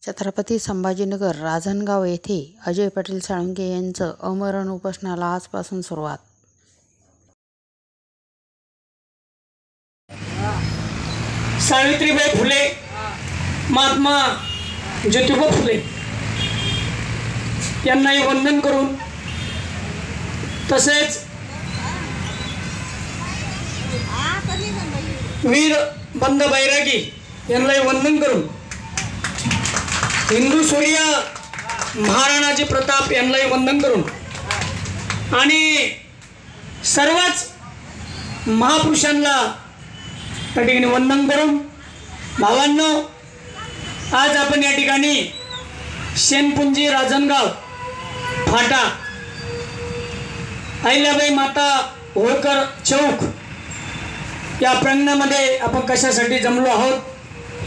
छत्रपती संभाजीनगर राजनगाव येथे अजय पाटील साळुंखे यांचं आमरण उपोषणाला आजपासून सुरुवात। सावित्रीबाई फुले, महात्मा ज्योतिबा फुले यांनाही वंदन करून, तसेच वीर बंद बैरागी यांनाही वंदन करून, हिंदू सूर्य महाराणाजी प्रताप यांनाही वंदन करून आणि सर्वच महापुरुषांना या ठिकाणी वंदन करून, भावांनो, आज आपण या ठिकाणी शेनपुंजी राजनगाव फाटा अहिल्याबाई माता होळकर चौक या प्रांगणामध्ये आपण कशासाठी जमलो आहोत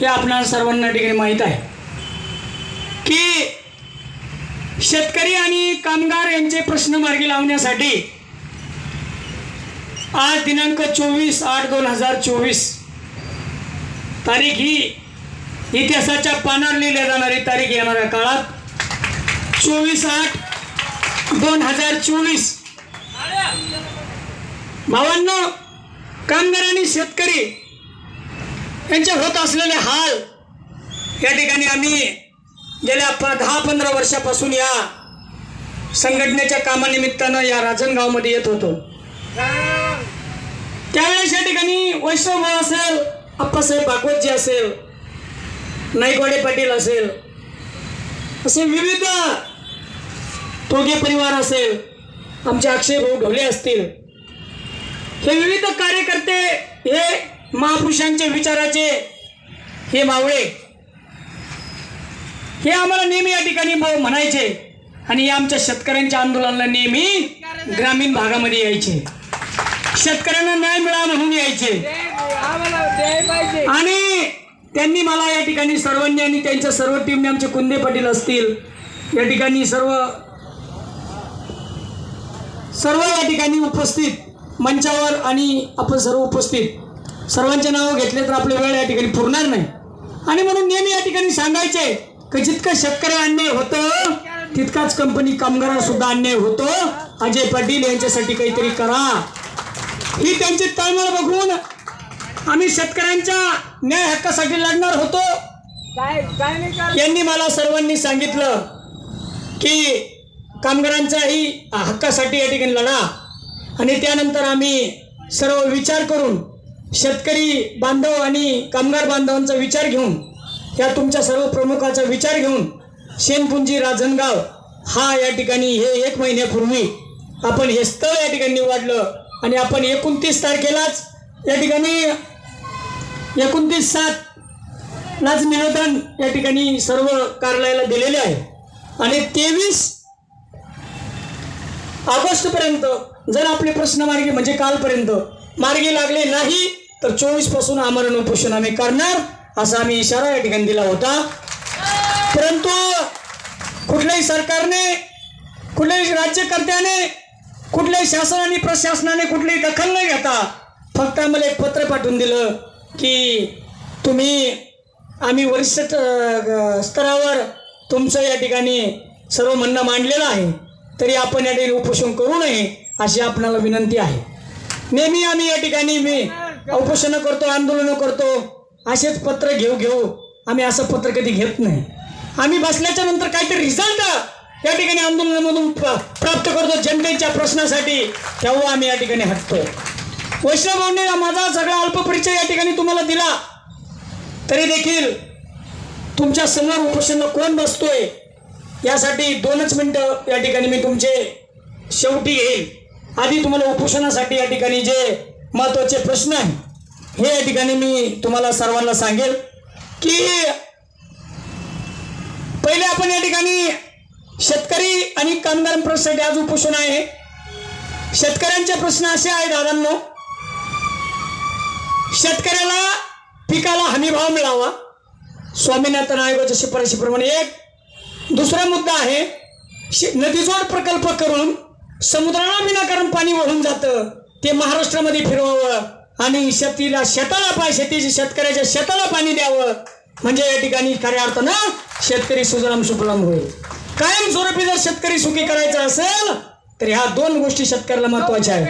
हे आपणाला सर्वांना ठिकाणी माहीत आहे की शेतकरी आणि कामगार यांचे प्रश्न मार्गी लावण्यासाठी आज दिनांक 24/8/2024 तारीख ही इतिहासाच्या पानावर लिहिल्या जाणारी तारीख येणाऱ्या काळात 24/8/2024 भावांनो, कामगार आणि शेतकरी यांचे होत असलेले हाल या ठिकाणी आम्ही गेल्या 10-15 वर्षापासून या संघटनेच्या कामानिमित्तानं या राजनगावमध्ये येत होतो। त्यावेळेस या ठिकाणी वैष्णव असेल, अप्पासाहेब भागवतजी असेल, नाईकवाडे पाटील असेल, असे विविध तोगे परिवार असेल, आमचे अक्षय भाऊ ढोले असतील, हे विविध कार्यकर्ते, हे महापुरुषांचे विचाराचे हे मावळे, हे आम्हाला नेहमी या ठिकाणी म्हणायचे आणि आमच्या शेतकऱ्यांच्या आंदोलनाला नेहमी ग्रामीण भागामध्ये यायचे, शेतकऱ्यांना न्याय मिळावा म्हणून यायचे आणि त्यांनी मला या ठिकाणी सर्वांनी आणि त्यांच्या सर्व टीमने, आमचे कुंदे पाटील असतील, या ठिकाणी सर्व या ठिकाणी उपस्थित मंचावर आणि आपण सर्व उपस्थित सर्वांचे नाव घेतले तर आपली वेळ या ठिकाणी पुरणार नाही आणि म्हणून नेहमी या ठिकाणी सांगायचे की जितकं शेतकरी अन्याय होतं तितकाच कंपनी कामगारांना सुद्धा अन्याय होतो। अजय पाटील यांच्यासाठी काहीतरी करा, ही त्यांची तळमळ बघून आम्ही शेतकऱ्यांच्या न्याय हक्कासाठी लढणार होतो। यांनी मला सर्वांनी सांगितलं की कामगारांच्याही हक्कासाठी या ठिकाणी लढा आणि त्यानंतर आम्ही सर्व विचार करून, शेतकरी बांधव आणि कामगार बांधवांचा विचार घेऊन, या तुमच्या सर्व प्रमुखाचा विचार घेऊन शेनपुंजी राजनगाव हा या ठिकाणी हे 1 महिन्यापूर्वी आपण हे स्थळ या ठिकाणी निवडलं आणि आपण 29 तारखेलाच या ठिकाणी 29/7 निवेदन या ठिकाणी सर्व कार्यालयाला दिलेले आहे आणि 23 ऑगस्टपर्यंत जर आपले प्रश्न मार्गी म्हणजे कालपर्यंत मार्गी लागले नाही तर 24 पासून आमरण उपोषण आम्ही करणार असा आम्ही इशारा या ठिकाणी दिला होता। परंतु कुठल्याही सरकारने, कुठल्याही राज्यकर्त्याने, कुठल्याही शासन आणि प्रशासनाने कुठलीही दखल न घेता फक्त आम्हाला एक पत्र पाठवून दिलं की आम्ही वरिष्ठ स्तरावर तुमचं या ठिकाणी सर्व म्हणणं मांडलेलं आहे, तरी आपण या ठिकाणी उपोषण करू नये अशी आपणाला विनंती आहे। नेहमी आम्ही या ठिकाणी उपोषणं करतो, आंदोलनं करतो, असेच पत्र घेऊ आम्ही असं पत्र कधी घेत नाही। आम्ही बसल्याच्या नंतर काहीतरी रिझल्ट या ठिकाणी आंदोलनामधून प्राप्त करतो जनतेच्या प्रश्नासाठी, तेव्हा आम्ही या ठिकाणी हटतो। वैष्णव भाऊंनी माझा सगळा अल्पपरिचय या ठिकाणी तुम्हाला दिला, तरी देखील तुमच्या समोर उपोषणाला कोण बसतोय यासाठी 2च मिनिटं या ठिकाणी मी तुमचे शेवटी येईल। आधी तुम्हाला उपोषणासाठी या ठिकाणी जे महत्त्वाचे प्रश्न आहे हे या ठिकाणी मी तुम्हाला सर्वांना सांगेल की पहिले आपण या ठिकाणी शेतकरी आणि कामगारांप्रश्नासाठी आज उपोषण आहे। शेतकऱ्यांचे प्रश्न असे आहेत दादांनो, शेतकऱ्याला पिकाला हमीभाव मिळावा स्वामीनाथन आयोगाच्या शिफारशीप्रमाणे एक। दुसरा मुद्दा आहे नदीजोड प्रकल्प करून समुद्राला विनाकारण पाणी वाहून जातं ते महाराष्ट्रामध्ये फिरवावं आणि शेतीच्या शेताला शेतकऱ्याच्या शेताला पाणी द्यावं म्हणजे या ठिकाणी खऱ्या अर्थानं शेतकरी सुजलाम सुफलाम होईल. कायमस्वरूपी जर शेतकरी सुखी करायचा असेल तर ह्या दोन गोष्टी शेतकऱ्याला महत्वाच्या आहेत.